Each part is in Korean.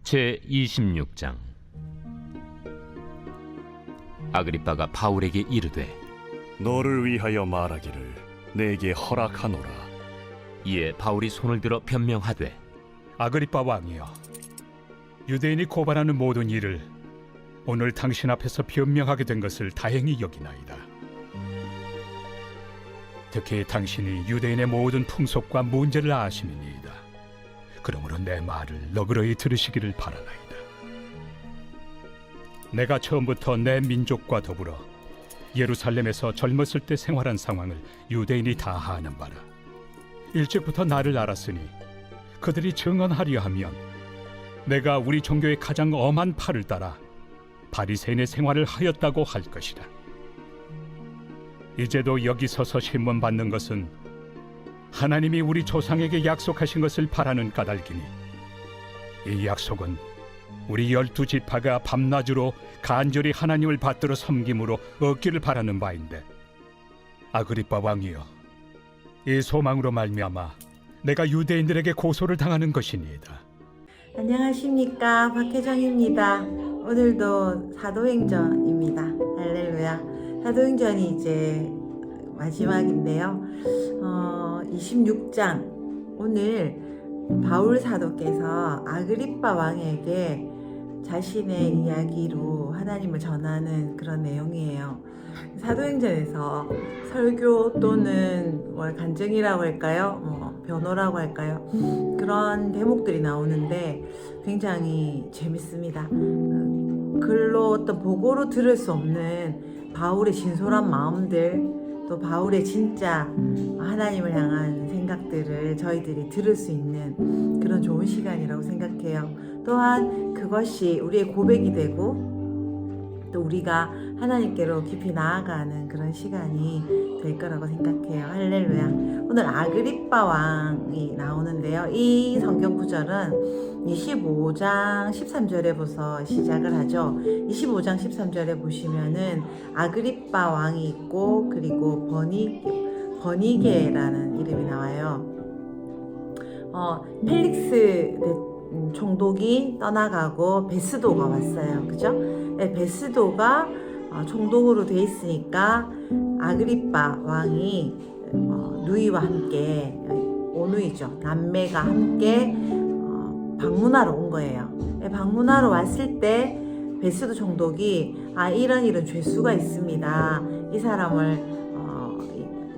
제26장. 아그리빠가 바울에게 이르되 너를 위하여 말하기를 내게 허락하노라. 이에 바울이 손을 들어 변명하되 아그리빠 왕이여, 유대인이 고발하는 모든 일을 오늘 당신 앞에서 변명하게 된 것을 다행히 여기나이다. 특히 당신이 유대인의 모든 풍속과 문제를 아심이니이다. 그러므로 내 말을 너그러이 들으시기를 바라나이다. 내가 처음부터 내 민족과 더불어 예루살렘에서 젊었을 때 생활한 상황을 유대인이 다 아는 바라. 일찍부터 나를 알았으니 그들이 증언하려 하면 내가 우리 종교의 가장 엄한 팔을 따라 바리새인의 생활을 하였다고 할 것이다. 이제도 여기 서서 신문 받는 것은 하나님이 우리 조상에게 약속하신 것을 바라는 까닭이니 이 약속은 우리 12지파가 밤낮으로 간절히 하나님을 받들어 섬김으로 얻기를 바라는 바인데, 아그리빠 왕이여, 이 소망으로 말미암아 내가 유대인들에게 고소를 당하는 것이니이다. 안녕하십니까, 박혜정입니다. 오늘도 사도행전입니다. 할렐루야. 사도행전이 이제 마지막인데요. 26장, 오늘 바울 사도께서 아그리빠 왕에게 자신의 이야기로 하나님을 전하는 그런 내용이에요. 사도행전에서 설교 또는 간증이라고 할까요? 변호라고 할까요? 그런 대목들이 나오는데 굉장히 재밌습니다. 글로 어떤 보고로 들을 수 없는 바울의 진솔한 마음들, 또 바울의 진짜 하나님을 향한 생각들을 저희들이 들을 수 있는 그런 좋은 시간이라고 생각해요. 또한 그것이 우리의 고백이 되고 또 우리가 하나님께로 깊이 나아가는 그런 시간이 될 거라고 생각해요. 할렐루야. 오늘 아그리빠 왕이 나오는데요. 이 성경 구절은 25장 13절에부터 시작을 하죠. 25장 13절에 보시면은 아그리빠 왕이 있고 그리고 버니게라는 이름이 나와요. 펠릭스 총독이 떠나가고 베스도가 왔어요. 그죠? 네, 베스도가 총독으로 돼 있으니까 아그리빠 왕이 누이와 함께, 오누이죠, 남매가 함께 방문하러 온 거예요. 네, 방문하러 왔을 때 베스도 총독이 이런 죄수가 있습니다. 이 사람을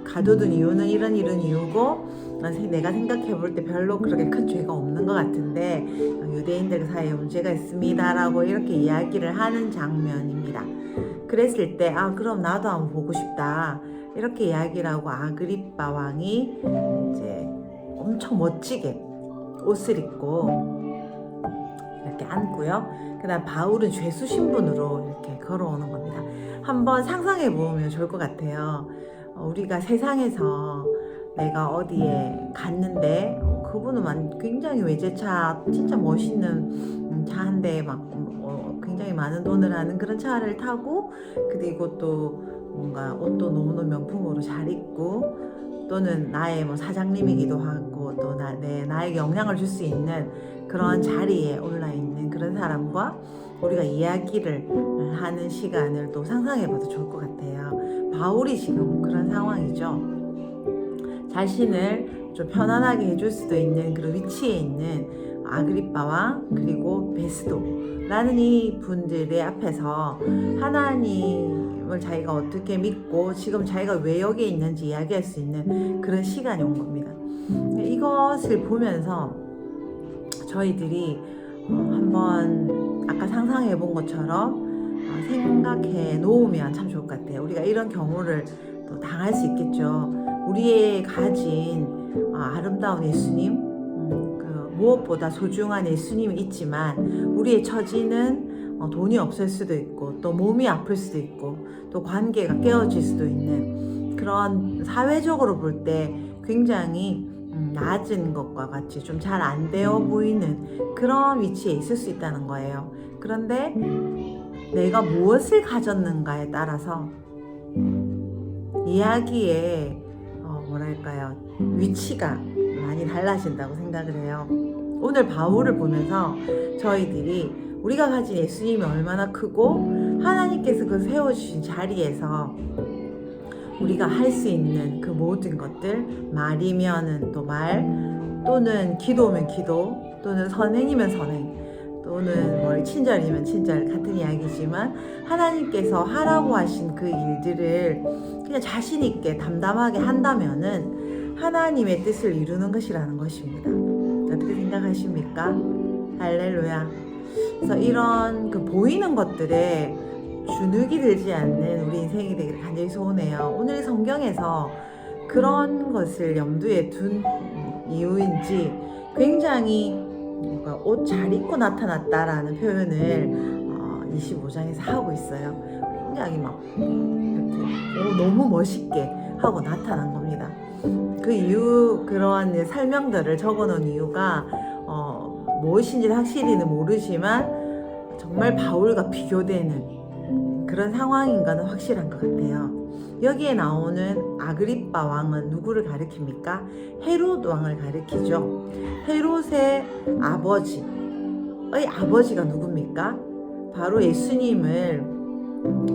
가둬둔 이유는 이런 이유고 내가 생각해 볼 때 별로 그렇게 큰 죄가 없는 것 같은데 유대인들 사이에 문제가 있습니다 라고 이렇게 이야기를 하는 장면입니다. 그랬을 때 그럼 나도 한번 보고 싶다 이렇게 이야기를 하고 아그리빠 왕이 이제 엄청 멋지게 옷을 입고 이렇게 앉고요. 그 다음 바울은 죄수 신분으로 이렇게 걸어오는 겁니다. 한번 상상해 보면 좋을 것 같아요. 우리가 세상에서 내가 어디에 갔는데 그분은 굉장히 외제차, 진짜 멋있는 차 한 대에 굉장히 많은 돈을 하는 그런 차를 타고, 그리고 또 뭔가 옷도 너무너무 명품으로 잘 입고, 또는 나의 사장님이기도 하고 또 나에게 영향을 줄 수 있는 그런 자리에 올라 있는 그런 사람과 우리가 이야기를 하는 시간을 또 상상해봐도 좋을 것 같아요. 바울이 지금 그런 상황이죠. 자신을 좀 편안하게 해줄 수도 있는 그런 위치에 있는 아그리빠 왕 그리고 베스도라는 이 분들의 앞에서 하나님을 자기가 어떻게 믿고 지금 자기가 왜 여기에 있는지 이야기할 수 있는 그런 시간이 온 겁니다. 이것을 보면서 저희들이 한번 아까 상상해 본 것처럼 생각해 놓으면 참 좋을 것 같아요. 우리가 이런 경우를 또 당할 수 있겠죠. 우리의 가진 아름다운 예수님, 무엇보다 소중한 예수님이 있지만 우리의 처지는 돈이 없을 수도 있고 또 몸이 아플 수도 있고 또 관계가 깨어질 수도 있는 그런 사회적으로 볼 때 굉장히 낮은 것과 같이 좀 잘 안 되어 보이는 그런 위치에 있을 수 있다는 거예요. 그런데 내가 무엇을 가졌는가에 따라서 이야기의 위치가 많이 달라진다고 생각을 해요. 오늘 바울을 보면서 저희들이 우리가 가진 예수님이 얼마나 크고 하나님께서 그 세워주신 자리에서 우리가 할 수 있는 그 모든 것들, 말이면은 또 말, 또는 기도면 기도, 또는 선행이면 선행, 또는 뭐 친절이면 친절, 같은 이야기지만 하나님께서 하라고 하신 그 일들을 그냥 자신 있게 담담하게 한다면은 하나님의 뜻을 이루는 것이라는 것입니다. 어떻게 생각하십니까? 할렐루야. 그래서 이런 그 보이는 것들에 주눅이 들지 않는 우리 인생이 되기를 간절히 소원해요. 오늘 성경에서 그런 것을 염두에 둔 이유인지 굉장히 옷 잘 입고 나타났다라는 표현을 25장에서 하고 있어요. 굉장히 막 이렇게 너무 멋있게 하고 나타난 겁니다. 그 이유, 그러한 설명들을 적어놓은 이유가 무엇인지 확실히는 모르지만 정말 바울과 비교되는 그런 상황인 것은 확실한 것 같아요. 여기에 나오는 아그리빠 왕은 누구를 가리킵니까? 헤롯 왕을 가리키죠. 헤롯의 아버지의 아버지가 누굽니까? 바로 예수님을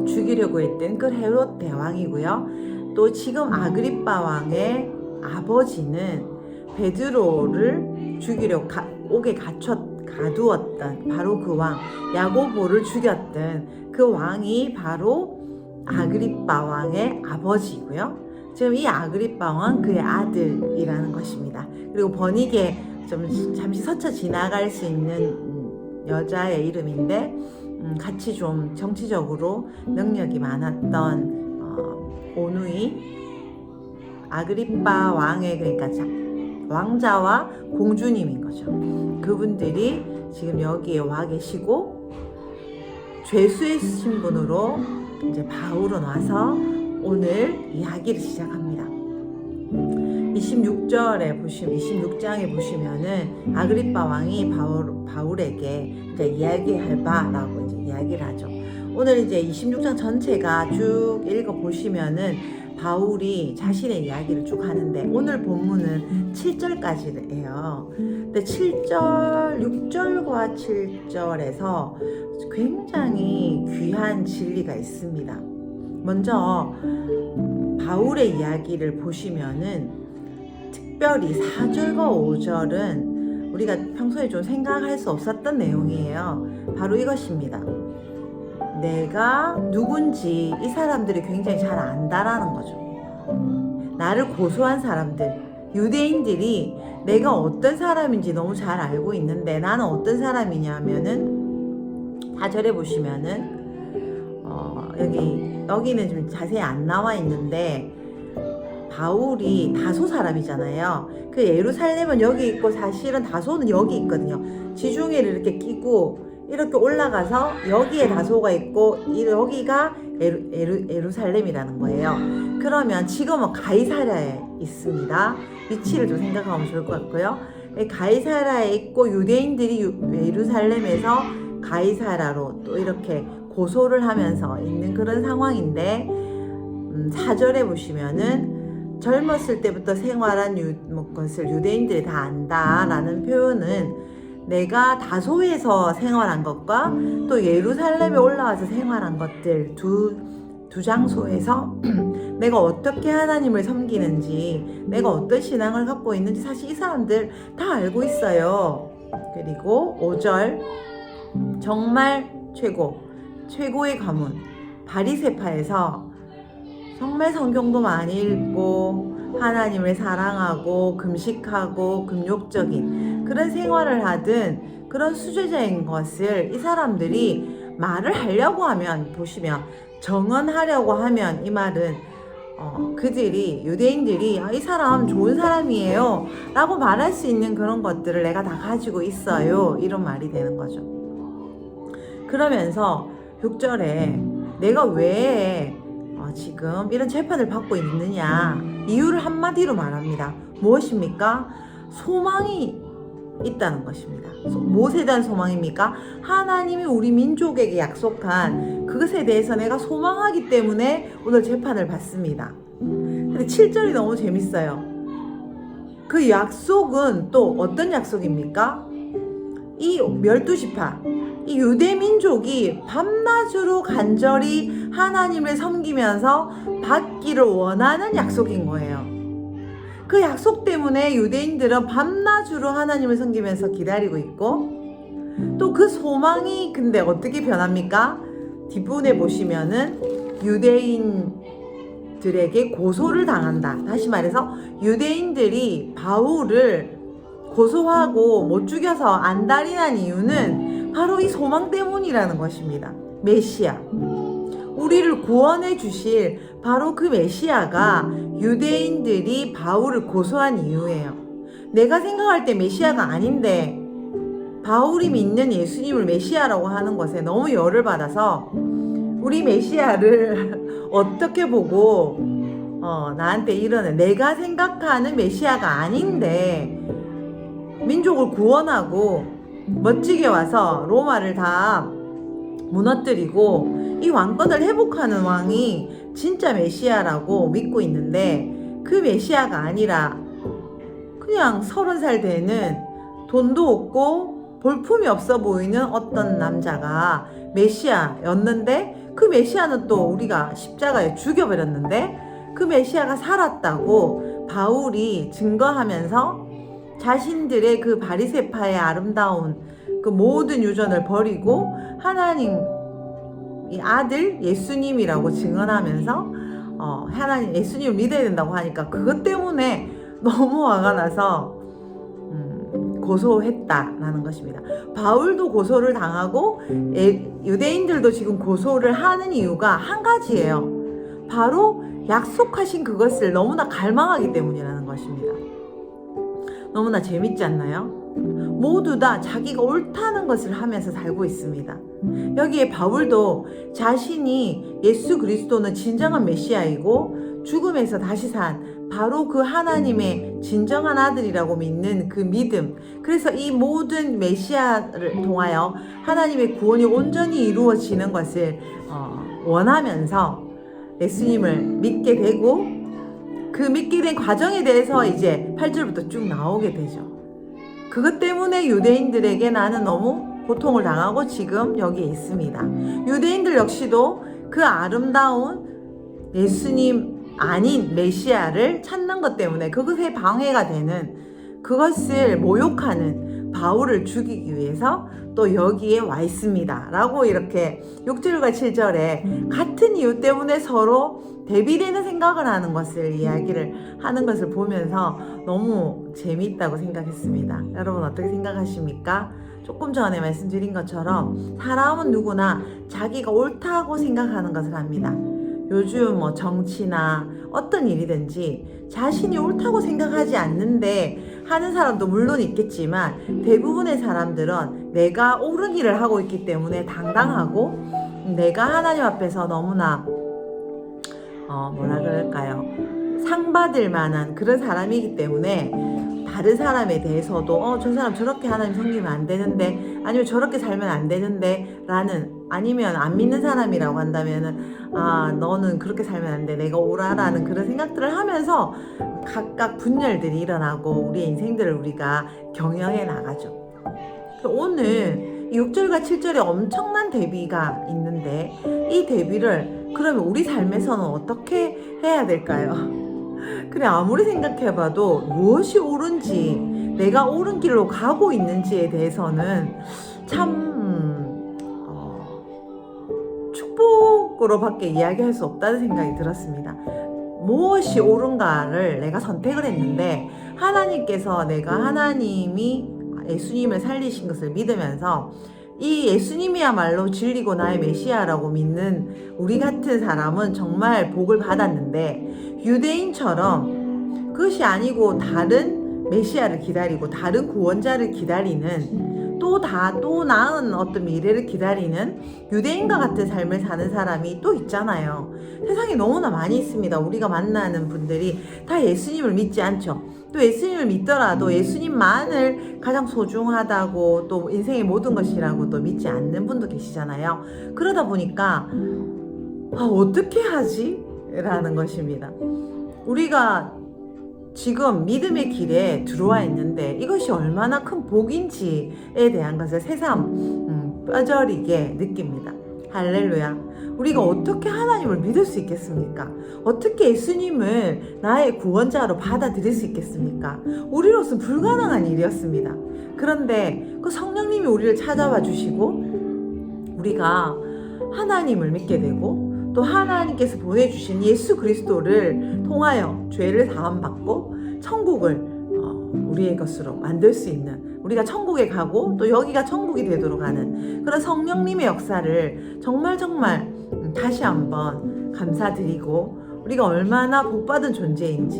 죽이려고 했던 그 헤롯 대왕이고요. 또 지금 아그리빠 왕의 아버지는 베드로를 죽이려고 옥에 가두었던 바로 그 왕, 야고보를 죽였던 그 왕이 바로 아그리빠 왕의 아버지고요. 지금 이 아그리빠 왕 그의 아들이라는 것입니다. 그리고 번역에 좀 잠시 스쳐 지나갈 수 있는 여자의 이름인데 같이 좀 정치적으로 능력이 많았던 오누이 아그리빠 왕의, 그러니까 왕자와 공주님인 거죠. 그분들이 지금 여기에 와 계시고 죄수의 신분으로 이제 바울은 와서 오늘 이야기를 시작합니다. 26장에 보시면은 아그리빠 왕이 바울에게 이제 이야기할 바라고 이제 이야기를 하죠. 오늘 이제 26장 전체가 쭉 읽어 보시면은 바울이 자신의 이야기를 쭉 하는데 오늘 본문은 7절까지예요. 근데 6절과 7절에서 굉장히 귀한 진리가 있습니다. 먼저 바울의 이야기를 보시면은 특별히 4절과 5절은 우리가 평소에 좀 생각할 수 없었던 내용이에요. 바로 이것입니다. 내가 누군지 이 사람들이 굉장히 잘 안다라는 거죠. 나를 고소한 사람들, 유대인들이 내가 어떤 사람인지 너무 잘 알고 있는데 나는 어떤 사람이냐면은 4절에 보시면은 여기는 좀 자세히 안 나와 있는데 바울이 다소 사람이잖아요. 그 예루살렘은 여기 있고 사실은 다소는 여기 있거든요. 지중해를 이렇게 끼고 이렇게 올라가서 여기에 다소가 있고 여기가 예루살렘이라는 거예요. 그러면 지금은 가이사랴에 있습니다. 위치를 좀 생각하면 좋을 것 같고요. 가이사랴에 있고 유대인들이 예루살렘에서 가이사랴로 또 이렇게 고소를 하면서 있는 그런 상황인데 4절에 보시면은 젊었을 때부터 생활한 것을 유대인들이 다 안다라는 표현은 내가 다소에서 생활한 것과 또 예루살렘에 올라와서 생활한 것들 두 장소에서 내가 어떻게 하나님을 섬기는지 내가 어떤 신앙을 갖고 있는지 사실 이 사람들 다 알고 있어요. 그리고 5절 정말 최고의 가문 바리새파에서 정말 성경도 많이 읽고 하나님을 사랑하고 금식하고 금욕적인 그런 생활을 하든 그런 수제자인 것을 이 사람들이 말을 하려고 하면 보시면 정언하려고 하면 이 말은 그들이 유대인들이 이 사람 좋은 사람이에요 라고 말할 수 있는 그런 것들을 내가 다 가지고 있어요 이런 말이 되는 거죠. 그러면서 6절에 내가 왜 지금 이런 재판을 받고 있느냐 이유를 한마디로 말합니다. 무엇입니까? 소망이 있다는 것입니다. 무엇에 대한 소망입니까? 하나님이 우리 민족에게 약속한 그것에 대해서 내가 소망하기 때문에 오늘 재판을 받습니다. 근데 7절이 너무 재밌어요. 그 약속은 또 어떤 약속입니까? 이 12지파, 이 유대 민족이 밤낮으로 간절히 하나님을 섬기면서 받기를 원하는 약속인 거예요. 그 약속 때문에 유대인들은 밤낮으로 하나님을 섬기면서 기다리고 있고, 또 그 소망이 근데 어떻게 변합니까? 뒷부분에 보시면은 유대인들에게 고소를 당한다. 다시 말해서 유대인들이 바울을 고소하고 못 죽여서 안달이 이유는 바로 이 소망 때문이라는 것입니다. 메시아, 우리를 구원해 주실 바로 그 메시아가 유대인들이 바울을 고소한 이유예요. 내가 생각할 때 메시아가 아닌데 바울이 믿는 예수님을 메시아라고 하는 것에 너무 열을 받아서 우리 메시아를 어떻게 보고 나한테 이러는, 내가 생각하는 메시아가 아닌데 민족을 구원하고 멋지게 와서 로마를 다 무너뜨리고 이 왕권을 회복하는 왕이 진짜 메시아라고 믿고 있는데, 그 메시아가 아니라 그냥 30살 되는 돈도 없고 볼품이 없어 보이는 어떤 남자가 메시아였는데, 그 메시아는 또 우리가 십자가에 죽여버렸는데 그 메시아가 살았다고 바울이 증거하면서 자신들의 그 바리새파의 아름다운 그 모든 유전을 버리고 하나님 이 아들 예수님이라고 증언하면서 하나님 예수님을 믿어야 된다고 하니까 그것 때문에 너무 화가 나서 고소했다라는 것입니다. 바울도 고소를 당하고 유대인들도 지금 고소를 하는 이유가 한 가지예요. 바로 약속하신 그것을 너무나 갈망하기 때문이라는 것입니다. 너무나 재밌지 않나요? 모두 다 자기가 옳다는 것을 하면서 살고 있습니다. 여기에 바울도 자신이 예수 그리스도는 진정한 메시아이고 죽음에서 다시 산 바로 그 하나님의 진정한 아들이라고 믿는 그 믿음, 그래서 이 모든 메시아를 통하여 하나님의 구원이 온전히 이루어지는 것을 원하면서 예수님을 믿게 되고, 그 믿게 된 과정에 대해서 이제 8절부터 쭉 나오게 되죠. 그것 때문에 유대인들에게 나는 너무 고통을 당하고 지금 여기에 있습니다. 유대인들 역시도 그 아름다운 예수님 아닌 메시아를 찾는 것 때문에 그것에 방해가 되는, 그것을 모욕하는 바울을 죽이기 위해서 또 여기에 와 있습니다 라고 이렇게 6절과 7절에 같은 이유 때문에 서로 대비되는 생각을 하는 것을 이야기를 하는 것을 보면서 너무 재미있다고 생각했습니다. 여러분 어떻게 생각하십니까? 조금 전에 말씀드린 것처럼 사람은 누구나 자기가 옳다고 생각하는 것을 합니다. 요즘 뭐 정치나 어떤 일이든지 자신이 옳다고 생각하지 않는데 하는 사람도 물론 있겠지만, 대부분의 사람들은 내가 옳은 일을 하고 있기 때문에 당당하고 내가 하나님 앞에서 너무나 뭐라 그럴까요? 상 받을 만한 그런 사람이기 때문에 다른 사람에 대해서도 저 사람 저렇게 하나님 섬기면 안 되는데, 아니면 저렇게 살면 안 되는데 라는, 아니면 안 믿는 사람이라고 한다면은 너는 그렇게 살면 안 돼, 내가 옳아라는 그런 생각들을 하면서 각각 분열들이 일어나고 우리의 인생들을 우리가 경영해 나가죠. 오늘 6절과 7절에 엄청난 대비가 있는데, 이 대비를 그러면 우리 삶에서는 어떻게 해야 될까요? 그래, 아무리 생각해봐도 무엇이 옳은지, 내가 옳은 길로 가고 있는지에 대해서는 참 축복으로밖에 이야기할 수 없다는 생각이 들었습니다. 무엇이 옳은가를 내가 선택을 했는데, 하나님께서 내가 하나님이 예수님을 살리신 것을 믿으면서 이 예수님이야말로 진리고 나의 메시아라고 믿는 우리 같은 사람은 정말 복을 받았는데, 유대인처럼 그것이 아니고 다른 메시아를 기다리고 다른 구원자를 기다리는, 또 나은 어떤 미래를 기다리는 유대인과 같은 삶을 사는 사람이 또 있잖아요. 세상에 너무나 많이 있습니다. 우리가 만나는 분들이 다 예수님을 믿지 않죠. 또 예수님을 믿더라도 예수님만을 가장 소중하다고, 또 인생의 모든 것이라고 또 믿지 않는 분도 계시잖아요. 그러다 보니까 어떻게 하지? 라는 것입니다. 우리가 지금 믿음의 길에 들어와 있는데 이것이 얼마나 큰 복인지에 대한 것을 새삼 뼈저리게 느낍니다. 할렐루야. 우리가 어떻게 하나님을 믿을 수 있겠습니까? 어떻게 예수님을 나의 구원자로 받아들일 수 있겠습니까? 우리로서는 불가능한 일이었습니다. 그런데 그 성령님이 우리를 찾아와 주시고 우리가 하나님을 믿게 되고 또 하나님께서 보내주신 예수 그리스도를 통하여 죄를 사함받고 천국을 우리의 것으로 만들 수 있는, 우리가 천국에 가고 또 여기가 천국이 되도록 하는 그런 성령님의 역사를 정말 다시 한번 감사드리고 우리가 얼마나 복받은 존재인지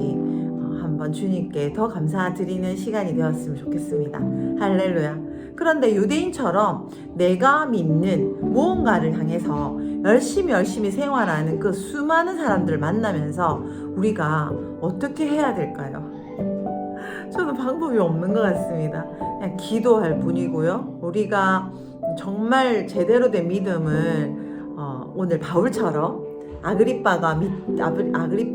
한번 주님께 더 감사드리는 시간이 되었으면 좋겠습니다. 할렐루야. 그런데 유대인처럼 내가 믿는 무언가를 향해서 열심히 생활하는 그 수많은 사람들을 만나면서 우리가 어떻게 해야 될까요? 저는 방법이 없는 것 같습니다. 그냥 기도할 뿐이고요. 우리가 정말 제대로 된 믿음을 오늘 바울처럼 아그리빠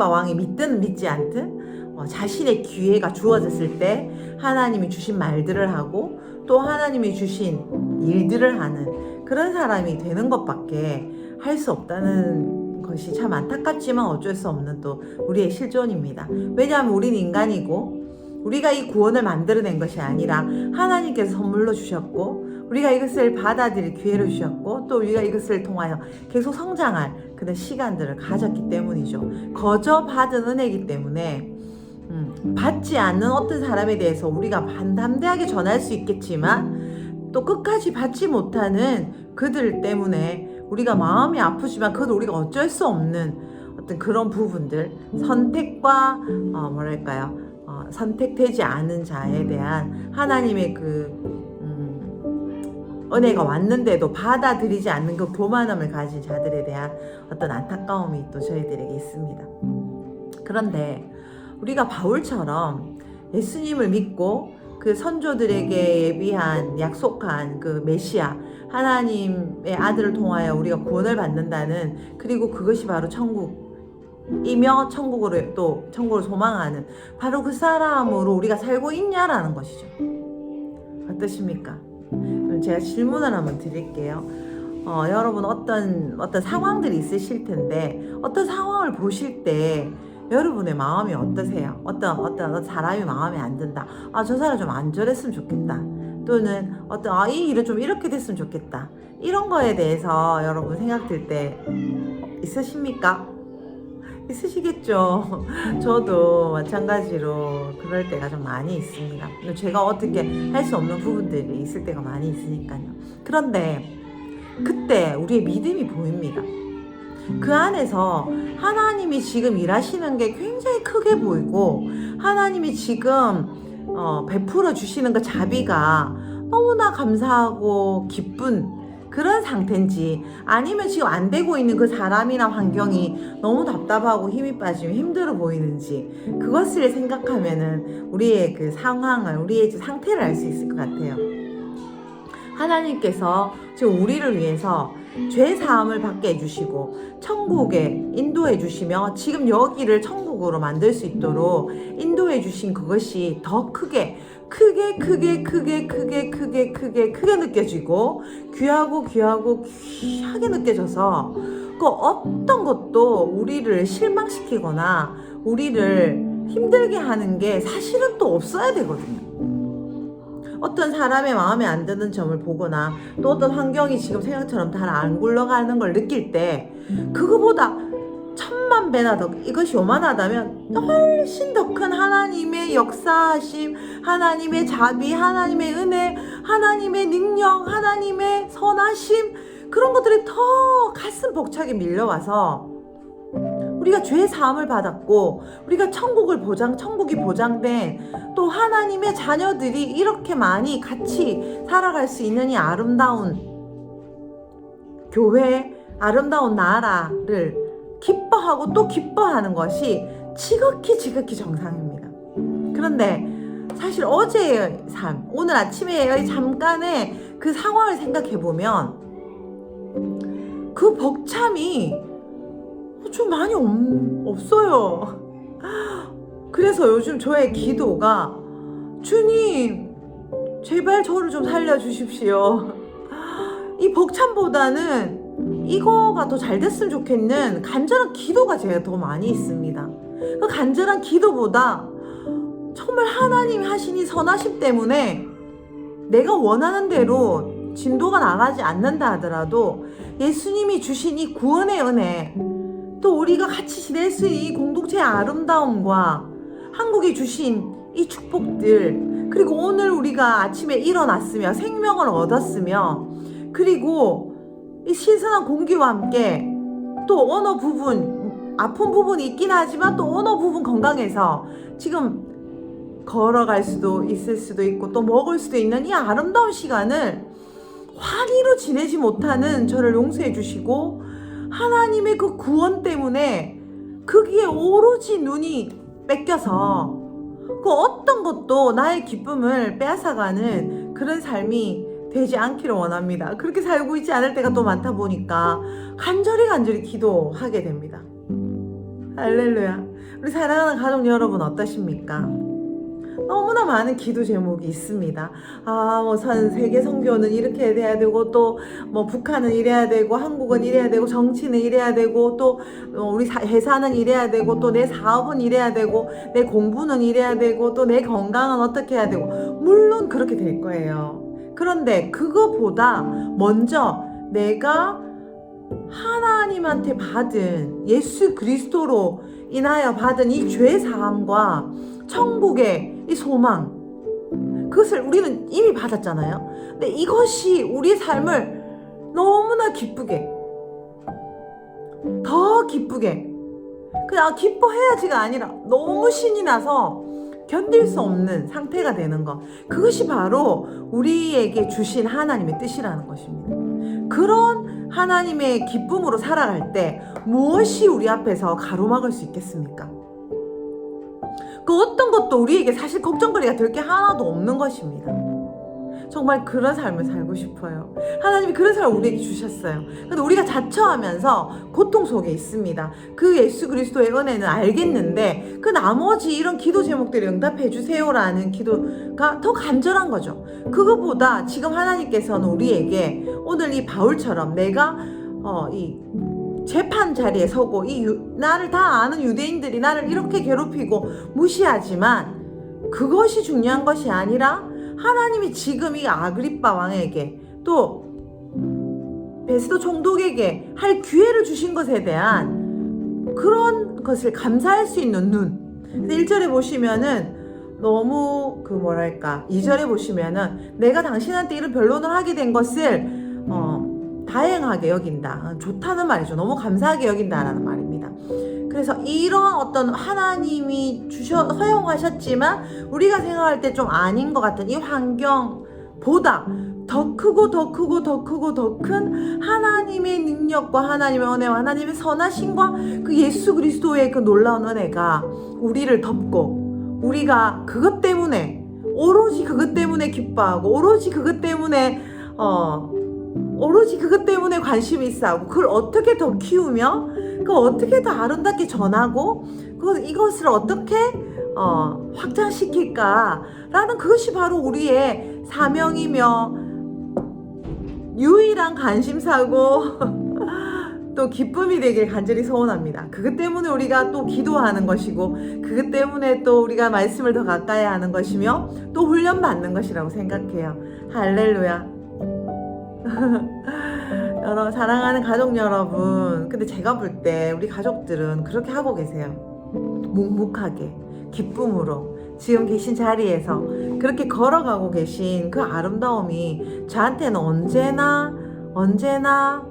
왕이 믿든 믿지 않든 자신의 기회가 주어졌을 때 하나님이 주신 말들을 하고 또 하나님이 주신 일들을 하는 그런 사람이 되는 것밖에 할 수 없다는 것이 참 안타깝지만 어쩔 수 없는 또 우리의 실존입니다. 왜냐하면 우리는 인간이고 우리가 이 구원을 만들어낸 것이 아니라 하나님께서 선물로 주셨고 우리가 이것을 받아들일 기회를 주셨고 또 우리가 이것을 통하여 계속 성장할 그런 시간들을 가졌기 때문이죠. 거저 받은 은혜이기 때문에 받지 않는 어떤 사람에 대해서 우리가 담대하게 전할 수 있겠지만 또 끝까지 받지 못하는 그들 때문에 우리가 마음이 아프지만 그것도 우리가 어쩔 수 없는 어떤 그런 부분들, 선택과 선택되지 않은 자에 대한 하나님의 은혜가 왔는데도 받아들이지 않는 그 교만함을 가진 자들에 대한 어떤 안타까움이 또 저희들에게 있습니다. 그런데 우리가 바울처럼 예수님을 믿고 그 선조들에게 예비한 약속한 그 메시아 하나님의 아들을 통하여 우리가 구원을 받는다는, 그리고 그것이 바로 천국이며 천국을 소망하는 바로 그 사람으로 우리가 살고 있냐라는 것이죠. 어떠십니까? 그럼 제가 질문을 한번 드릴게요. 여러분 어떤 상황들이 있으실 텐데 어떤 상황을 보실 때 여러분의 마음이 어떠세요? 어떤 사람이 마음에 안 든다. 저 사람 좀 안 저랬으면 좋겠다. 또는 이 일은 좀 이렇게 됐으면 좋겠다. 이런 거에 대해서 여러분 생각들 때 있으십니까? 있으시겠죠. 저도 마찬가지로 그럴 때가 좀 많이 있습니다. 제가 어떻게 할 수 없는 부분들이 있을 때가 많이 있으니까요. 그런데 그때 우리의 믿음이 보입니다. 그 안에서 하나님이 지금 일하시는 게 굉장히 크게 보이고 하나님이 지금 베풀어 주시는 그 자비가 너무나 감사하고 기쁜 그런 상태인지, 아니면 지금 안 되고 있는 그 사람이나 환경이 너무 답답하고 힘이 빠지면 힘들어 보이는지, 그것을 생각하면은 우리의 그 상황을, 우리의 상태를 알 수 있을 것 같아요. 하나님께서 지금 우리를 위해서 죄 사함을 받게 해주시고 천국에 인도해 주시며 지금 여기를 천국으로 만들 수 있도록 인도해 주신 그것이 더 크게 느껴지고 귀하게 느껴져서 그 어떤 것도 우리를 실망시키거나 우리를 힘들게 하는 게 사실은 또 없어야 되거든요. 어떤 사람의 마음에 안 드는 점을 보거나 또 어떤 환경이 지금 생각처럼 잘 안 굴러가는 걸 느낄 때 그거보다 1000만 배나 더 이것이 요만하다면 훨씬 더 큰 하나님의 역사하심, 하나님의 자비, 하나님의 은혜, 하나님의 능력, 하나님의 선하심, 그런 것들이 더 가슴 벅차게 밀려와서 우리가 죄 사함을 받았고 우리가 천국이 보장된 또 하나님의 자녀들이 이렇게 많이 같이 살아갈 수 있는 이 아름다운 교회, 아름다운 나라를 기뻐하고 또 기뻐하는 것이 지극히 정상입니다. 그런데 사실 어제의 삶, 오늘 아침에 잠깐의 그 상황을 생각해 보면 그 벅참이 좀 많이 없어요. 그래서 그래서 요즘 저의 기도가 주님 제발 저를 좀 살려주십시오. 이 벅참보다는 이거가 더 잘 됐으면 좋겠는 간절한 기도가 제가 더 많이 있습니다. 그 간절한 기도보다 정말 하나님이 하신 이 선하심 때문에 내가 원하는 대로 진도가 나가지 않는다 하더라도 예수님이 주신 이 구원의 은혜, 또 우리가 같이 지낼 수 있는 이 공동체의 아름다움과 한국이 주신 이 축복들, 그리고 오늘 우리가 아침에 일어났으며 생명을 얻었으며, 그리고 이 신선한 공기와 함께 또 어느 부분 아픈 부분이 있긴 하지만 또 어느 부분 건강해서 지금 걸어갈 수도 있을 수도 있고 또 먹을 수도 있는 이 아름다운 시간을 환희로 지내지 못하는 저를 용서해 주시고, 하나님의 그 구원 때문에 거기에 오로지 눈이 뺏겨서 그 어떤 것도 나의 기쁨을 빼앗아가는 그런 삶이 되지 않기를 원합니다. 그렇게 살고 있지 않을 때가 또 많다 보니까 간절히 기도하게 됩니다. 할렐루야. 우리 사랑하는 가족 여러분 어떠십니까? 너무나 많은 기도 제목이 있습니다. 뭐 세계 선교는 이렇게 돼야 되고, 또 뭐 북한은 이래야 되고, 한국은 이래야 되고, 정치는 이래야 되고, 또 우리 회사는 이래야 되고, 또 내 사업은 이래야 되고, 내 공부는 이래야 되고, 또 내 건강은 어떻게 해야 되고. 물론 그렇게 될 거예요. 그런데 그거보다 먼저 내가 하나님한테 받은 예수 그리스도로 인하여 받은 이 죄 사함과 천국의 이 소망, 그것을 우리는 이미 받았잖아요. 근데 이것이 우리의 삶을 너무나 기쁘게, 더 기쁘게, 그냥 기뻐해야지가 아니라 너무 신이 나서 견딜 수 없는 상태가 되는 것, 그것이 바로 우리에게 주신 하나님의 뜻이라는 것입니다. 그런 하나님의 기쁨으로 살아갈 때 무엇이 우리 앞에서 가로막을 수 있겠습니까? 그 어떤 것도 우리에게 사실 걱정거리가 될 게 하나도 없는 것입니다. 정말 그런 삶을 살고 싶어요. 하나님이 그런 삶을 우리에게 주셨어요. 근데 우리가 자처하면서 고통 속에 있습니다. 그 예수 그리스도의 은혜는 알겠는데 그 나머지 이런 기도 제목들을 응답해 주세요라는 기도가 더 간절한 거죠. 그것보다 지금 하나님께서는 우리에게 오늘 이 바울처럼 내가 이 재판 자리에 서고 나를 다 아는 유대인들이 나를 이렇게 괴롭히고 무시하지만 그것이 중요한 것이 아니라 하나님이 지금 이 아그리빠 왕에게 또 베스도 총독에게 할 기회를 주신 것에 대한 그런 것을 감사할 수 있는 눈. 1절에 보시면은 너무 2절에 보시면은 내가 당신한테 이런 변론을 하게 된 것을 다행하게 여긴다. 좋다는 말이죠. 너무 감사하게 여긴다라는 말입니다. 그래서 이런 어떤 하나님이 허용하셨지만 우리가 생각할 때 좀 아닌 것 같은 이 환경보다 더 크고 더 큰 하나님의 능력과 하나님의 은혜와 하나님의 선하심과 그 예수 그리스도의 그 놀라운 은혜가 우리를 덮고, 우리가 그것 때문에 오로지 그것 때문에 기뻐하고 오로지 그것 때문에 관심이 있어하고 그걸 어떻게 더 키우며 그걸 어떻게 더 아름답게 전하고 이것을 어떻게 확장시킬까라는 그것이 바로 우리의 사명이며 유일한 관심사고 또 기쁨이 되길 간절히 소원합니다. 그것 때문에 우리가 또 기도하는 것이고 그것 때문에 또 우리가 말씀을 더 가까이 하는 것이며 또 훈련받는 것이라고 생각해요. 할렐루야. 여러분, 사랑하는 가족 여러분, 근데 제가 볼 때 우리 가족들은 그렇게 하고 계세요. 묵묵하게 기쁨으로 지금 계신 자리에서 그렇게 걸어가고 계신 그 아름다움이 저한테는 언제나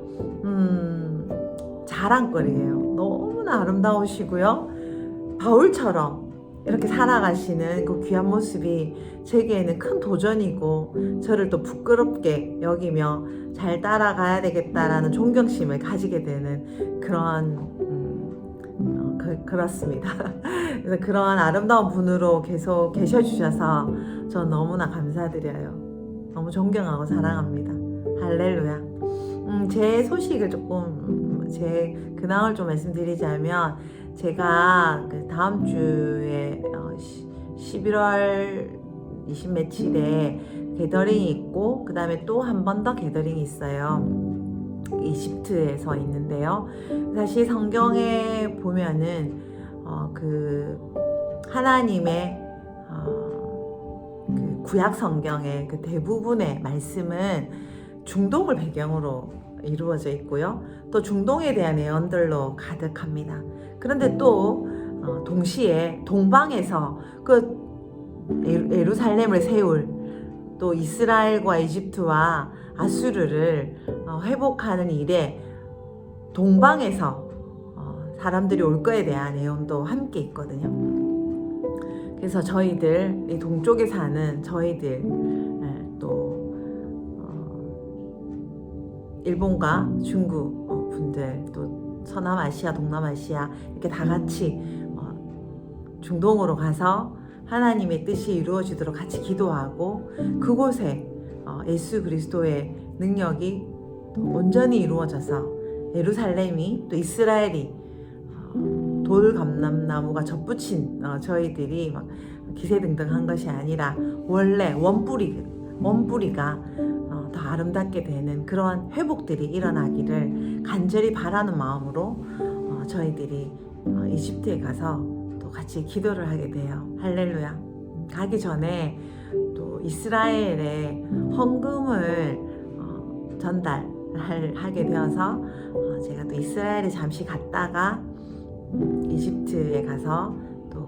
자랑거리예요. 너무나 아름다우시고요. 바울처럼 이렇게 살아가시는 그 귀한 모습이 제게는 큰 도전이고 저를 또 부끄럽게 여기며 잘 따라가야 되겠다라는 존경심을 가지게 되는 그렇습니다. 그래서 그런 아름다운 분으로 계속 계셔주셔서 전 너무나 감사드려요. 너무 존경하고 사랑합니다. 할렐루야. 제 소식을 조금 제 근황을 좀 말씀드리자면 제가 그 다음 주에 11월 20 며칠에 게더링이 있고 그 다음에 또 한 번 더 게더링이 있어요. 이집트에서 있는데요. 사실 성경에 보면은 그 하나님의 그 구약 성경의 그 대부분의 말씀은 중동을 배경으로 이루어져 있고요. 또 중동에 대한 예언들로 가득합니다. 그런데 또 동시에 동방에서 그 예루살렘을 세울 또 이스라엘과 이집트와 아수르를 회복하는 일에 동방에서 사람들이 올 거에 대한 예언도 함께 있거든요. 그래서 저희들 이 동쪽에 사는 저희들 또 일본과 중국 분들 또 서남아시아, 동남아시아 이렇게 다 같이 중동으로 가서 하나님의 뜻이 이루어지도록 같이 기도하고 그곳에 예수 그리스도의 능력이 온전히 이루어져서 예루살렘이 또 이스라엘이 돌감람나무가 접붙인 저희들이 막 기세등등한 것이 아니라 원래 원뿌리가 더 아름답게 되는 그런 회복들이 일어나기를 간절히 바라는 마음으로 저희들이 이집트에 가서 또 같이 기도를 하게 돼요. 할렐루야. 가기 전에 또 이스라엘에 헌금을 전달하게 되어서 제가 또 이스라엘에 잠시 갔다가 이집트에 가서 또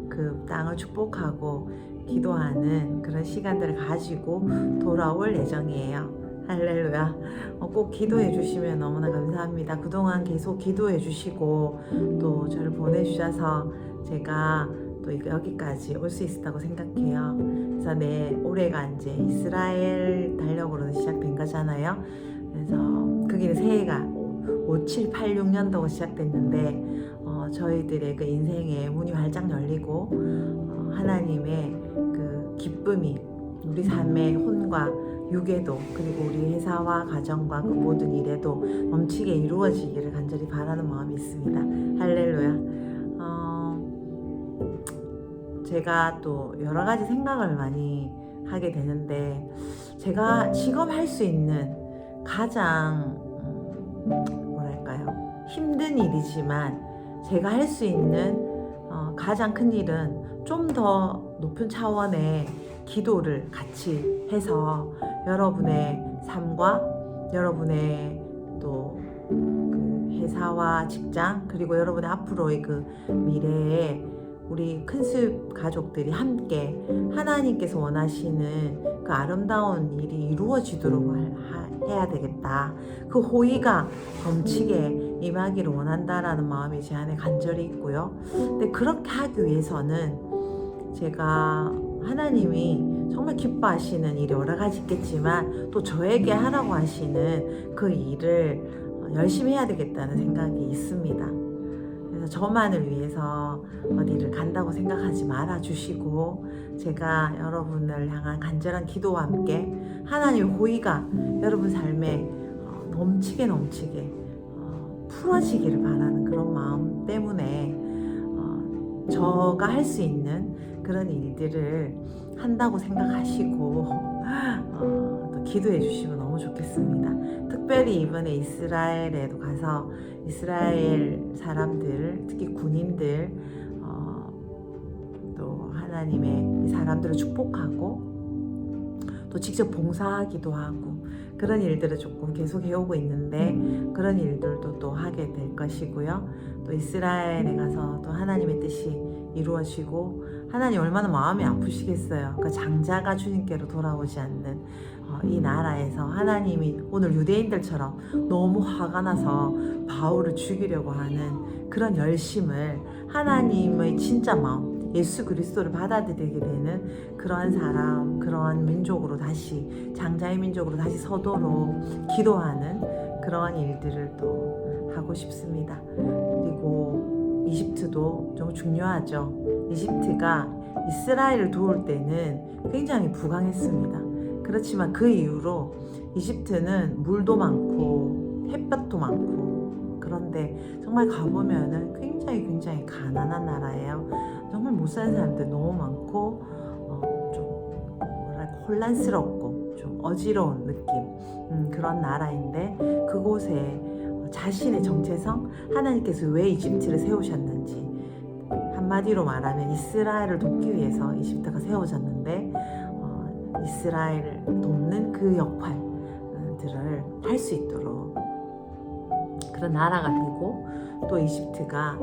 그 땅을 축복하고 기도하는 그런 시간들을 가지고 돌아올 예정이에요. 할렐루야. 꼭 기도해 주시면 너무나 감사합니다. 그동안 계속 기도해 주시고 또 저를 보내주셔서 제가 또 여기까지 올 수 있었다고 생각해요. 그래서 올해가 이제 이스라엘 달력으로 시작된 거잖아요. 그래서 거기는 새해가 5786년도가 시작됐는데 저희들의 그 인생의 문이 활짝 열리고 하나님의 그 기쁨이 우리 삶의 혼과 육에도 그리고 우리 회사와 가정과 그 모든 일에도 넘치게 이루어지기를 간절히 바라는 마음이 있습니다. 할렐루야. 제가 또 여러 가지 생각을 많이 하게 되는데 제가 지금 할 수 있는 가장 힘든 일이지만 제가 할 수 있는 가장 큰 일은 좀 더 높은 차원의 기도를 같이 해서 여러분의 삶과 여러분의 또 그 회사와 직장 그리고 여러분의 앞으로의 그 미래에 우리 큰숲 가족들이 함께 하나님께서 원하시는 그 아름다운 일이 이루어지도록 해야 되겠다. 그 호의가 넘치게 임하기를 원한다라는 마음이 제 안에 간절히 있고요. 근데 그렇게 하기 위해서는 제가 하나님이 정말 기뻐하시는 일이 여러 가지 있겠지만 또 저에게 하라고 하시는 그 일을 열심히 해야 되겠다는 생각이 있습니다. 그래서 저만을 위해서 어디를 간다고 생각하지 말아 주시고 제가 여러분을 향한 간절한 기도와 함께 하나님의 호의가 여러분 삶에 넘치게 풀어지기를 바라는 그런 마음 때문에 저가 할 수 있는 그런 일들을 한다고 생각하시고 또 기도해 주시면 너무 좋겠습니다. 특별히 이번에 이스라엘에도 가서 이스라엘 사람들, 특히 군인들 또 하나님의 사람들을 축복하고 또 직접 봉사하기도 하고 그런 일들을 조금 계속 해오고 있는데 그런 일들도 또 하게 될 것이고요. 또 이스라엘에 가서 또 하나님의 뜻이 이루어지고 하나님 얼마나 마음이 아프시겠어요. 그러니까 장자가 주님께로 돌아오지 않는 이 나라에서 하나님이 오늘 유대인들처럼 너무 화가 나서 바울을 죽이려고 하는 그런 열심을 하나님의 진짜 마음 예수 그리스도를 받아들이게 되는 그러한 사람, 그러한 민족으로 다시 장자의 민족으로 다시 서도록 기도하는 그러한 일들을 또 하고 싶습니다. 그리고 이집트도 좀 중요하죠. 이집트가 이스라엘을 도울 때는 굉장히 부강했습니다. 그렇지만 그 이후로 이집트는 물도 많고 햇볕도 많고 그런데 정말 가보면은 굉장히 가난한 나라예요. 정말 못 사는 사람들 너무 많고 좀 뭐랄까 혼란스럽고 좀 어지러운 느낌 그런 나라인데 그곳에 자신의 정체성 하나님께서 왜 이집트를 세우셨는지 한마디로 말하면 이스라엘을 돕기 위해서 이집트가 세워졌는데 이스라엘을 돕는 그 역할들을 할 수 있도록 그런 나라가 되고 또 이집트가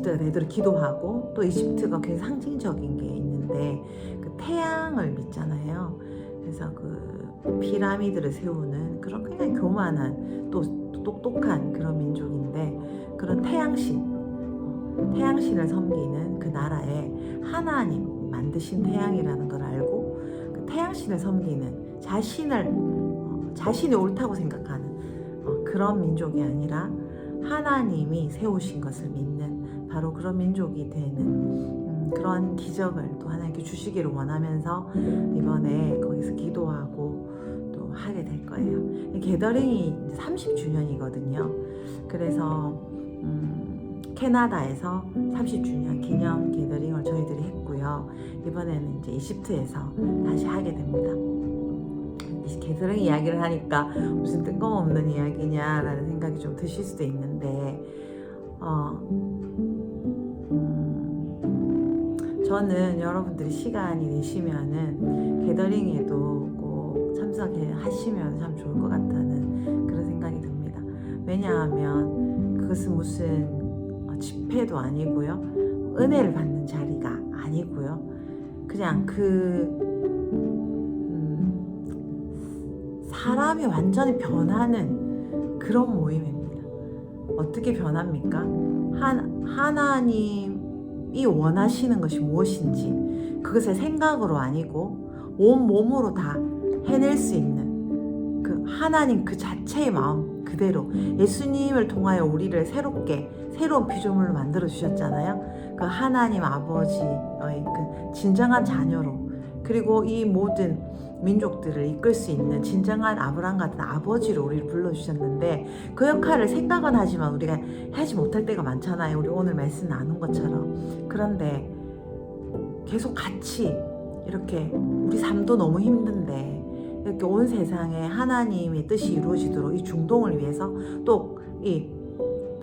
되도록 기도하고 또 이집트가 굉장히 상징적인 게 있는데 그 태양을 믿잖아요. 그래서 그 피라미드를 세우는 그런 굉장히 교만한 또 똑똑한 그런 민족인데 그런 태양신을 섬기는 그 나라에 하나님 만드신 태양이라는 걸 알고 그 태양신을 섬기는 자신이 옳다고 생각하는 그런 민족이 아니라 하나님이 세우신 것을 믿는 바로 그런 민족이 되는 그런 기적을 또 하나님께 주시기를 원하면서 이번에 거기서 기도하고 또 하게 될 거예요. 게더링이 30주년이거든요. 그래서 캐나다에서 30주년 기념 게더링을 저희들이 했고요. 이번에는 이제 이집트에서 다시 하게 됩니다. 게더링 이야기를 하니까 무슨 뜬금없는 이야기냐라는 생각이 좀 드실 수도 있는데 저는 여러분들이 시간이 되시면은 게더링에도 꼭 참석하시면 참 좋을 것 같다는 그런 생각이 듭니다. 왜냐하면 그것은 무슨 집회도 아니고요, 은혜를 받는 자리가 아니고요, 그냥 사람이 완전히 변하는 그런 모임입니다. 어떻게 변합니까? 하나님이 원하시는 것이 무엇인지 그것을 생각으로 아니고 온 몸으로 다 해낼 수 있는 그 하나님 그 자체의 마음 그대로 예수님을 통하여 우리를 새로운 피조물로 만들어 주셨잖아요. 그 하나님 아버지의 그 진정한 자녀로 그리고 이 모든 민족들을 이끌 수 있는 진정한 아브라함 같은 아버지로 우리를 불러주셨는데 그 역할을 생각은 하지만 우리가 하지 못할 때가 많잖아요. 우리 오늘 말씀 나눈 것처럼. 그런데 계속 같이 이렇게 우리 삶도 너무 힘든데 이렇게 온 세상에 하나님의 뜻이 이루어지도록 이 중동을 위해서 또 이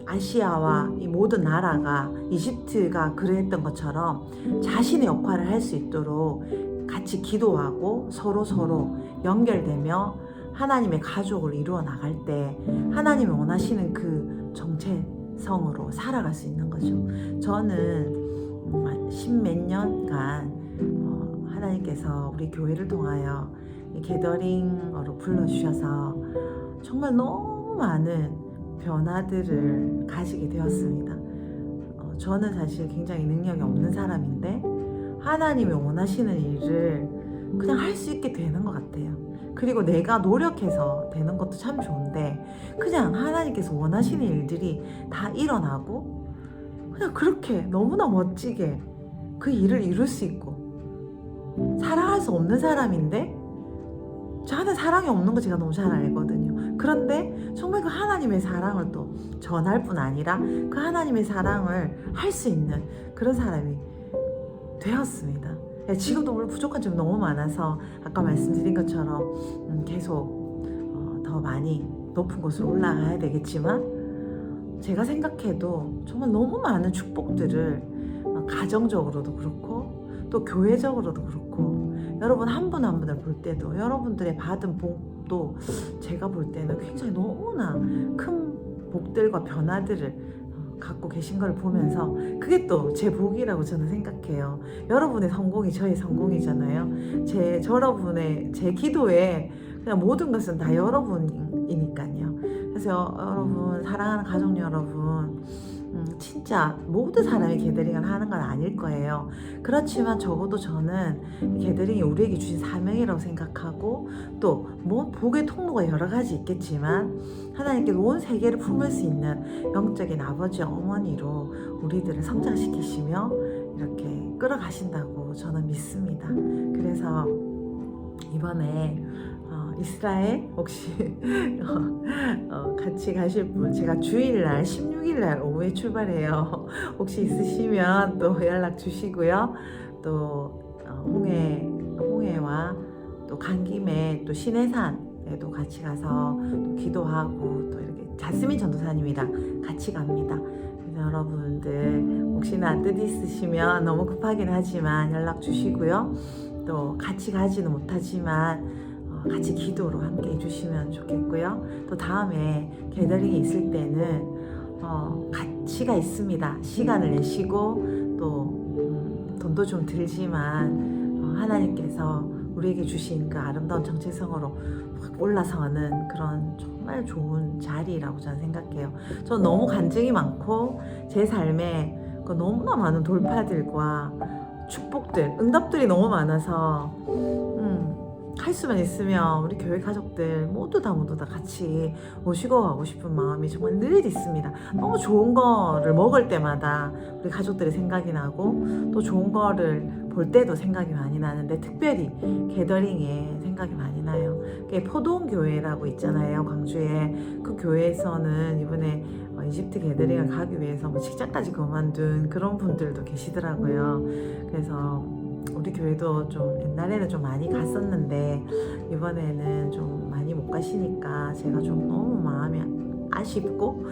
아시아와 이 모든 나라가 이집트가 그랬던 것처럼 자신의 역할을 할 수 있도록 같이 기도하고 서로 연결되며 하나님의 가족을 이루어 나갈 때 하나님이 원하시는 그 정체성으로 살아갈 수 있는 거죠. 저는 십몇 년간 하나님께서 우리 교회를 통하여 게더링으로 불러주셔서 정말 너무 많은 변화들을 가지게 되었습니다. 저는 사실 굉장히 능력이 없는 사람인데 하나님이 원하시는 일을 그냥 할 수 있게 되는 것 같아요. 그리고 내가 노력해서 되는 것도 참 좋은데 그냥 하나님께서 원하시는 일들이 다 일어나고 그냥 그렇게 너무나 멋지게 그 일을 이룰 수 있고 사랑할 수 없는 사람인데 저한테 사랑이 없는 거 제가 너무 잘 알거든요. 그런데 정말 그 하나님의 사랑을 또 전할 뿐 아니라 그 하나님의 사랑을 할 수 있는 그런 사람이 되었습니다. 지금도 물론 부족한 점이 너무 많아서 아까 말씀드린 것처럼 계속 더 많이 높은 곳으로 올라가야 되겠지만 제가 생각해도 정말 너무 많은 축복들을 가정적으로도 그렇고 또 교회적으로도 그렇고 여러분 한 분 한 분을 볼 때도 여러분들의 받은 복도 제가 볼 때는 굉장히 너무나 큰 복들과 변화들을 갖고 계신 걸 보면서 그게 또 제 복이라고 저는 생각해요. 여러분의 성공이 저의 성공이잖아요. 여러분의 제 기도에 그냥 모든 것은 다 여러분이니까요. 그래서 여러분 사랑하는 가족 여러분 진짜 모든 사람이 게더링을 하는 건 아닐 거예요. 그렇지만 적어도 저는 게더링이 우리에게 주신 사명이라고 생각하고 또 뭐 복의 통로가 여러 가지 있겠지만 하나님께서 온 세계를 품을 수 있는 영적인 아버지 어머니로 우리들을 성장시키시며 이렇게 끌어가신다고 저는 믿습니다. 그래서 이번에 이스라엘 혹시 같이 가실 분, 제가 주일날 16일날 오후에 출발해요. 혹시 있으시면 또 연락 주시고요. 또 홍해와 또 간 김에 또 시내산에도 같이 가서 또 기도하고 또 이렇게 자스민 전도사님이랑 같이 갑니다. 그래서 여러분들 혹시나 뜻 있으시면 너무 급하긴 하지만 연락 주시고요. 또 같이 가지는 못하지만 같이 기도로 함께 해주시면 좋겠고요. 또 다음에 게더링이 있을 때는 가치가 있습니다. 시간을 내시고 또 돈도 좀 들지만 하나님께서 우리에게 주신 그 아름다운 정체성으로 확 올라서는 그런 정말 좋은 자리라고 저는 생각해요. 저는 너무 간증이 많고 제 삶에 그 너무나 많은 돌파들과 축복들, 응답들이 너무 많아서 할 수만 있으면 우리 교회 가족들 모두 다 같이 모시고 가고 싶은 마음이 정말 늘 있습니다. 너무 좋은 거를 먹을 때마다 우리 가족들이 생각이 나고 또 좋은 거를 볼 때도 생각이 많이 나는데 특별히 게더링에 생각이 많이 나요. 포도원 교회라고 있잖아요, 광주에. 그 교회에서는 이번에 이집트 게더링을 가기 위해서 직장까지 그만둔 그런 분들도 계시더라고요. 그래서 우리 교회도 좀 옛날에는 좀 많이 갔었는데 이번에는 좀 많이 못 가시니까 제가 좀 너무 마음이 아쉽고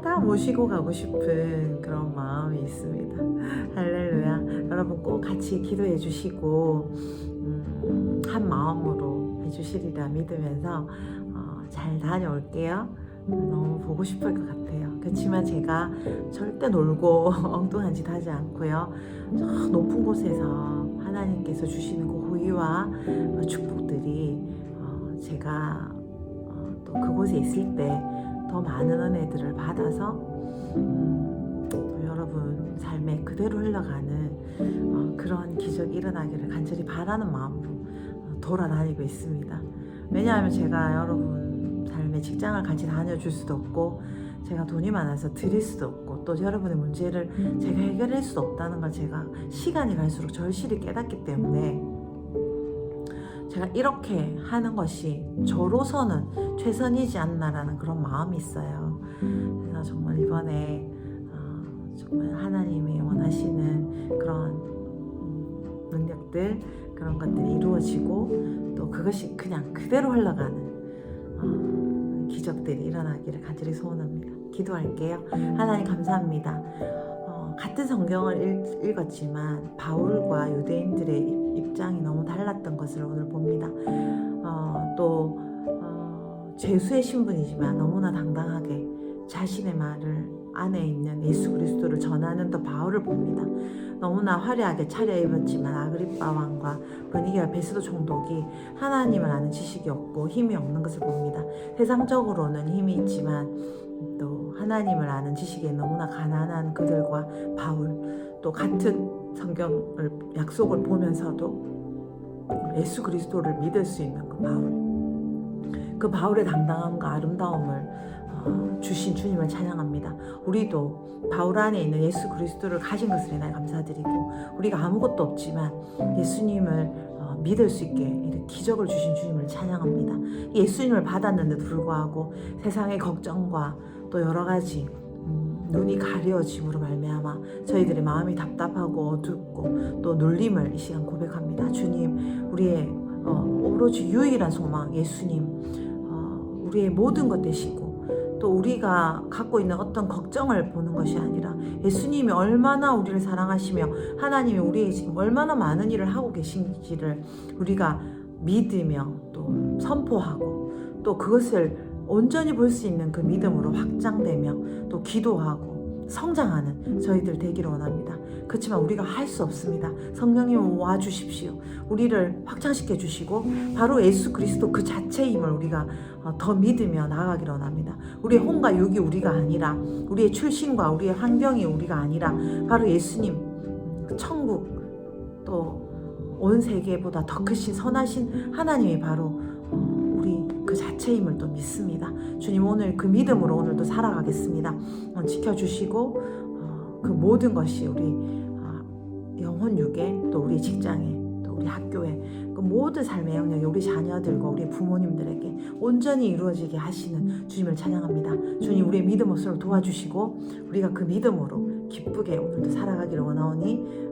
다 모시고 가고 싶은 그런 마음이 있습니다. 할렐루야. 여러분 꼭 같이 기도해 주시고 한 마음으로 해주시리라 믿으면서 잘 다녀올게요. 너무 보고 싶을 것 같아요. 그렇지만 제가 절대 놀고 엉뚱한 짓 하지 않고요. 저 높은 곳에서 하나님께서 주시는 그 호의와 축복들이 제가 또 그곳에 있을 때 더 많은 은혜들을 받아서 또 여러분 삶에 그대로 흘러가는 그런 기적이 일어나기를 간절히 바라는 마음으로 돌아다니고 있습니다. 왜냐하면 제가 여러분 삶에 직장을 같이 다녀줄 수도 없고 제가 돈이 많아서 드릴 수도 없고 또 여러분의 문제를 제가 해결할 수도 없다는 걸 제가 시간이 갈수록 절실히 깨닫기 때문에 제가 이렇게 하는 것이 저로서는 최선이지 않나라는 그런 마음이 있어요. 그래서 정말 이번에 정말 하나님이 원하시는 그런 능력들 그런 것들이 이루어지고 또 그것이 그냥 그대로 흘러가는 기적들이 일어나기를 간절히 소원합니다. 기도할게요. 하나님 감사합니다. 같은 성경을 읽었지만 바울과 유대인들의 입장이 너무 달랐던 것을 오늘 봅니다. 또 죄수의 신분이지만 너무나 당당하게 자신의 말을 안에 있는 예수 그리스도를 전하는 더 바울을 봅니다. 너무나 화려하게 차려입었지만 아그리빠 왕과 브니게와 베스도 총독이 하나님을 아는 지식이 없고 힘이 없는 것을 봅니다. 세상적으로는 힘이 있지만 또 하나님을 아는 지식에 너무나 가난한 그들과 바울, 또 같은 성경을 약속을 보면서도 예수 그리스도를 믿을 수 있는 그 바울의 당당함과 아름다움을 주신 주님을 찬양합니다. 우리도 바울 안에 있는 예수 그리스도를 가진 것을 인하여 감사드리고 우리가 아무것도 없지만 예수님을 믿을 수 있게 이렇게 기적을 주신 주님을 찬양합니다. 예수님을 받았는데도 불구하고 세상의 걱정과 또 여러 가지 눈이 가려짐으로 말미암아 저희들의 마음이 답답하고 어둡고 또 눌림을 이 시간 고백합니다. 주님, 우리의 오로지 유일한 소망 예수님, 우리의 모든 것 되시고 또 우리가 갖고 있는 어떤 걱정을 보는 것이 아니라 예수님이 얼마나 우리를 사랑하시며 하나님이 우리에게 지금 얼마나 많은 일을 하고 계신지를 우리가 믿으며 또 선포하고 또 그것을 온전히 볼 수 있는 그 믿음으로 확장되며 또 기도하고 성장하는 저희들 되기를 원합니다. 그렇지만 우리가 할 수 없습니다. 성령님 와 주십시오. 우리를 확장시켜 주시고 바로 예수 그리스도 그 자체임을 우리가 더 믿으며 나아가기를 원합니다. 우리의 혼과 육이 우리가 아니라 우리의 출신과 우리의 환경이 우리가 아니라 바로 예수님 천국 또 온 세계보다 더 크신 선하신 하나님이 바로 우리 그 자체임을 또 믿습니다. 주님, 오늘 그 믿음으로 오늘도 살아가겠습니다. 지켜주시고 그 모든 것이 우리 영혼 육에 또 우리 직장에 또 우리 학교에 그 모든 삶의 영역이 우리 자녀들과 우리 부모님들에게 온전히 이루어지게 하시는 주님을 찬양합니다. 주님 우리의 믿음을 서로 도와주시고 우리가 그 믿음으로 기쁘게 오늘도 살아가기를 원하오니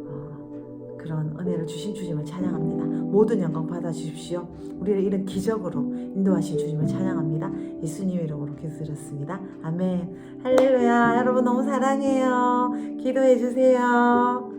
그런 은혜를 주신 주님을 찬양합니다. 모든 영광 받아주십시오. 우리를 이런 기적으로 인도하신 주님을 찬양합니다. 예수님의 이름으로 기도드렸습니다. 아멘. 할렐루야. 여러분 너무 사랑해요. 기도해 주세요.